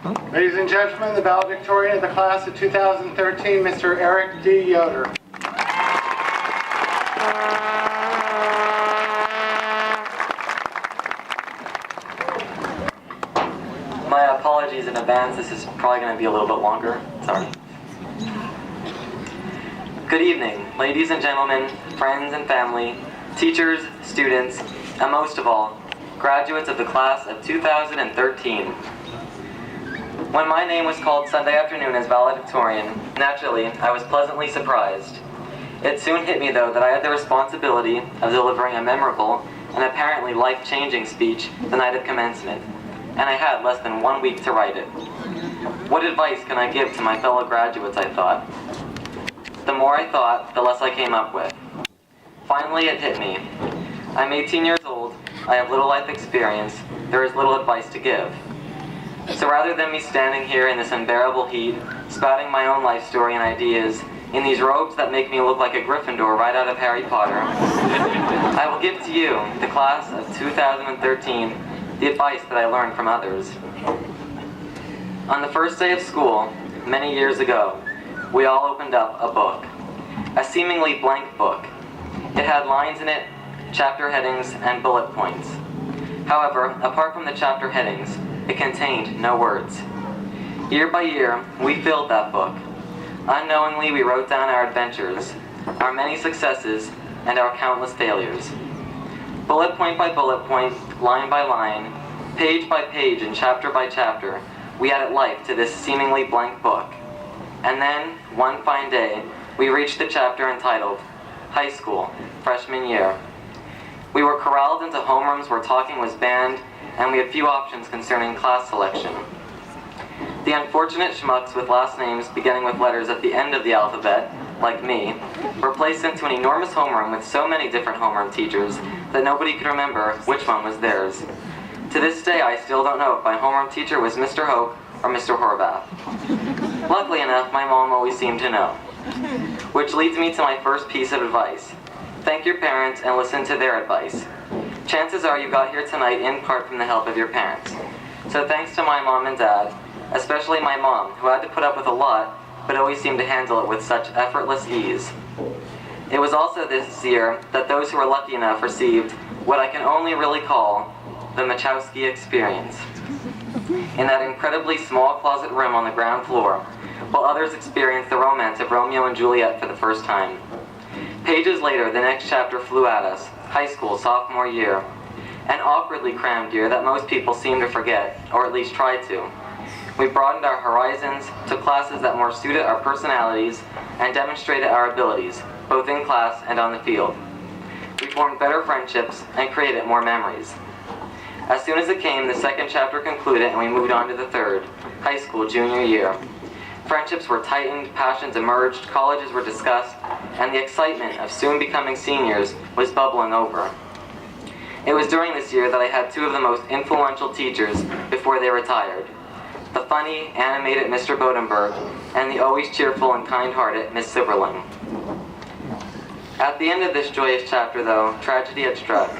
Ladies and gentlemen, the valedictorian of the class of 2013, Mr. Eric D. Yoder. My apologies in advance, this is probably going to be a little bit longer. Sorry. Good evening, ladies and gentlemen, friends and family, teachers, students, and most of all, graduates of the class of 2013. When my name was called Sunday afternoon as valedictorian, naturally, I was pleasantly surprised. It soon hit me, though, that I had the responsibility of delivering a memorable and apparently life-changing speech the night of commencement, and I had less than 1 week to write it. What advice can I give to my fellow graduates, I thought. The more I thought, the less I came up with. Finally, it hit me. I'm 18 years old, I have little life experience, there is little advice to give. So rather than me standing here in this unbearable heat, spouting my own life story and ideas, in these robes that make me look like a Gryffindor right out of Harry Potter, I will give to you, the class of 2013, the advice that I learned from others. On the first day of school, many years ago, we all opened up a book. A seemingly blank book. It had lines in it, chapter headings, and bullet points. However, apart from the chapter headings, it contained no words. Year by year, we filled that book. Unknowingly, we wrote down our adventures, our many successes, and our countless failures. Bullet point by bullet point, line by line, page by page, and chapter by chapter, we added life to this seemingly blank book. And then, one fine day, we reached the chapter entitled High School, Freshman Year. We were corralled into homerooms where talking was banned, and we had few options concerning class selection. The unfortunate schmucks with last names beginning with letters at the end of the alphabet, like me, were placed into an enormous homeroom with so many different homeroom teachers that nobody could remember which one was theirs. To this day, I still don't know if my homeroom teacher was Mr. Hope or Mr. Horvath. Luckily enough, my mom always seemed to know. Which leads me to my first piece of advice. Thank your parents and listen to their advice. Chances are you got here tonight in part from the help of your parents. So thanks to my mom and dad, especially my mom, who had to put up with a lot, but always seemed to handle it with such effortless ease. It was also this year that those who were lucky enough received what I can only really call the Machowski experience. In that incredibly small closet room on the ground floor, while others experienced the romance of Romeo and Juliet for the first time. Pages later, the next chapter flew at us, high school, sophomore year, an awkwardly crammed year that most people seem to forget, or at least try to. We broadened our horizons, took classes that more suited our personalities, and demonstrated our abilities, both in class and on the field. We formed better friendships and created more memories. As soon as it came, the second chapter concluded and we moved on to the third, high school junior year. Friendships were tightened, passions emerged, colleges were discussed, and the excitement of soon becoming seniors was bubbling over. It was during this year that I had two of the most influential teachers before they retired. The funny, animated Mr. Bodenberg, and the always cheerful and kind-hearted Miss Silverling. At the end of this joyous chapter, though, tragedy had struck.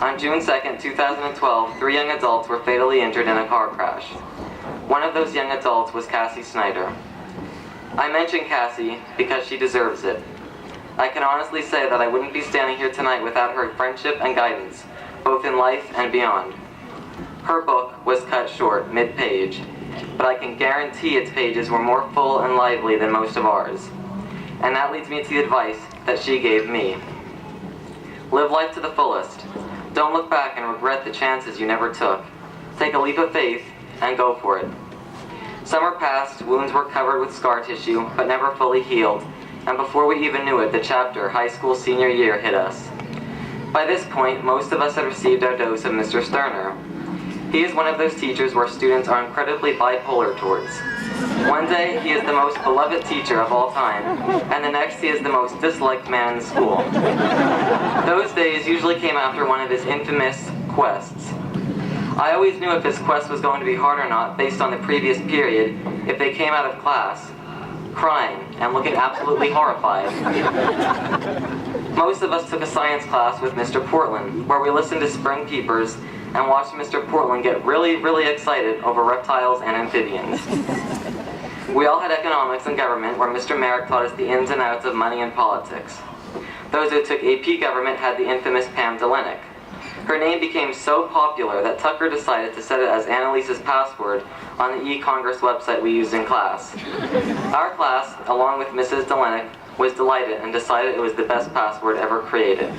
On June 2nd, 2012, 3 young adults were fatally injured in a car crash. One of those young adults was Cassie Snyder. I mention Cassie because she deserves it. I can honestly say that I wouldn't be standing here tonight without her friendship and guidance, both in life and beyond. Her book was cut short, mid-page, but I can guarantee its pages were more full and lively than most of ours. And that leads me to the advice that she gave me. Live life to the fullest. Don't look back and regret the chances you never took. Take a leap of faith and go for it. Summer passed, wounds were covered with scar tissue, but never fully healed, and before we even knew it, the chapter, high school senior year, hit us. By this point, most of us had received our dose of Mr. Sterner. He is one of those teachers where students are incredibly bipolar towards. One day, he is the most beloved teacher of all time, and the next he is the most disliked man in the school. Those days usually came after one of his infamous quests. I always knew if his quest was going to be hard or not based on the previous period if they came out of class, crying and looking absolutely horrified. Most of us took a science class with Mr. Portland, where we listened to spring peepers and watched Mr. Portland get really excited over reptiles and amphibians. We all had economics and government, where Mr. Merrick taught us the ins and outs of money and politics. Those who took AP government had the infamous Pam Delenik. Her name became so popular that Tucker decided to set it as Annalise's password on the e-Congress website we used in class. Our class, along with Mrs. Delenik, was delighted and decided it was the best password ever created.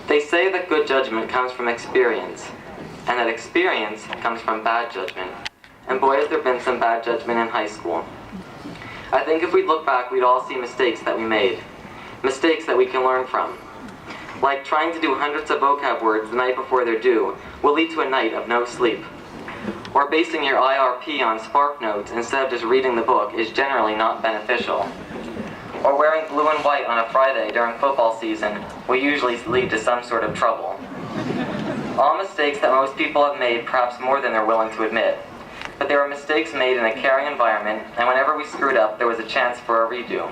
They say that good judgment comes from experience, and that experience comes from bad judgment. And boy, has there been some bad judgment in high school. I think if we'd look back, we'd all see mistakes that we made. Mistakes that we can learn from. Like trying to do hundreds of vocab words the night before they're due will lead to a night of no sleep. Or basing your IRP on Spark Notes instead of just reading the book is generally not beneficial. Or wearing blue and white on a Friday during football season will usually lead to some sort of trouble. All mistakes that most people have made, perhaps more than they're willing to admit. But they were mistakes made in a caring environment, and whenever we screwed up, there was a chance for a redo.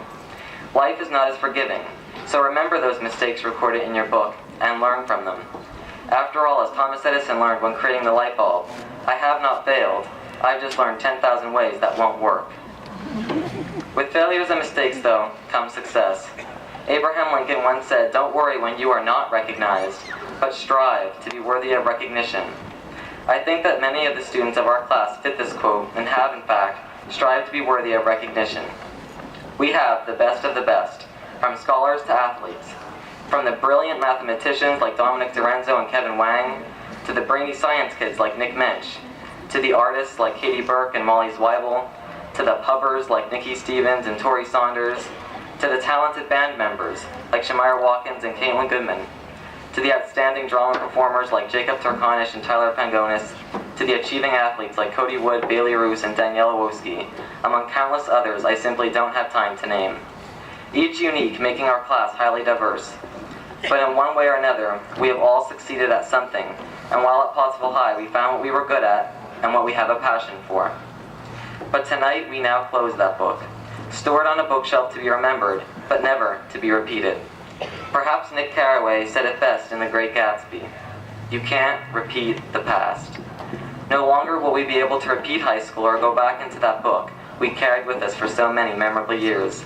Life is not as forgiving, so remember those mistakes recorded in your book, and learn from them. After all, as Thomas Edison learned when creating the light bulb, I have not failed, I've just learned 10,000 ways that won't work. With failures and mistakes, though, comes success. Abraham Lincoln once said, "Don't worry when you are not recognized, but strive to be worthy of recognition." I think that many of the students of our class fit this quote and have, in fact, strived to be worthy of recognition. We have the best of the best, from scholars to athletes, from the brilliant mathematicians like Dominic Dorenzo and Kevin Wang, to the brainy science kids like Nick Mensch, to the artists like Katie Burke and Molly Zweibel, to the pubbers like Nikki Stevens and Tori Saunders, to the talented band members like Shamira Watkins and Caitlin Goodman, to the outstanding drama performers like Jacob Turkanish and Tyler Pangonis, to the achieving athletes like Cody Wood, Bailey Roos, and Daniela Woski, among countless others I simply don't have time to name. Each unique, making our class highly diverse. But in one way or another, we have all succeeded at something, and while at Pottsville High, we found what we were good at and what we have a passion for. But tonight, we now close that book, stored on a bookshelf to be remembered, but never to be repeated. Perhaps Nick Carraway said it best in The Great Gatsby: "You can't repeat the past." No longer will we be able to repeat high school or go back into that book we carried with us for so many memorable years.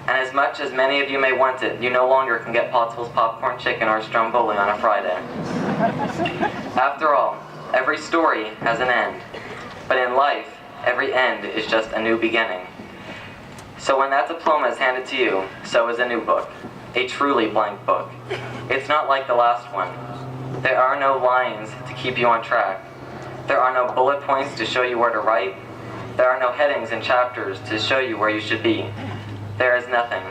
And as much as many of you may want it, you no longer can get Pottsville's popcorn chicken or stromboli on a Friday. After all, every story has an end. But in life, every end is just a new beginning. So when that diploma is handed to you, so is a new book. A truly blank book. It's not like the last one. There are no lines to keep you on track. There are no bullet points to show you where to write. There are no headings and chapters to show you where you should be. There is nothing.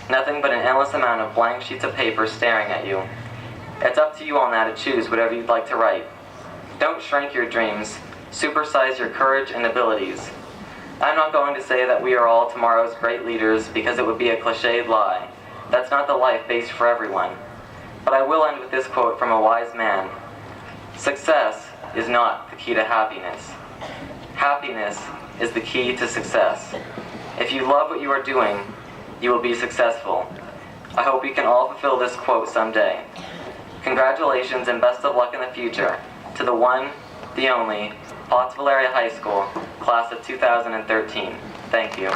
Nothing but an endless amount of blank sheets of paper staring at you. It's up to you all now to choose whatever you'd like to write. Don't shrink your dreams. Supersize your courage and abilities. I'm not going to say that we are all tomorrow's great leaders because it would be a cliched lie. That's not the life based for everyone. But I will end with this quote from a wise man. Success is not the key to happiness. Happiness is the key to success. If you love what you are doing, you will be successful. I hope you can all fulfill this quote someday. Congratulations and best of luck in the future to the one, the only, Pottsville Area High School, class of 2013. Thank you.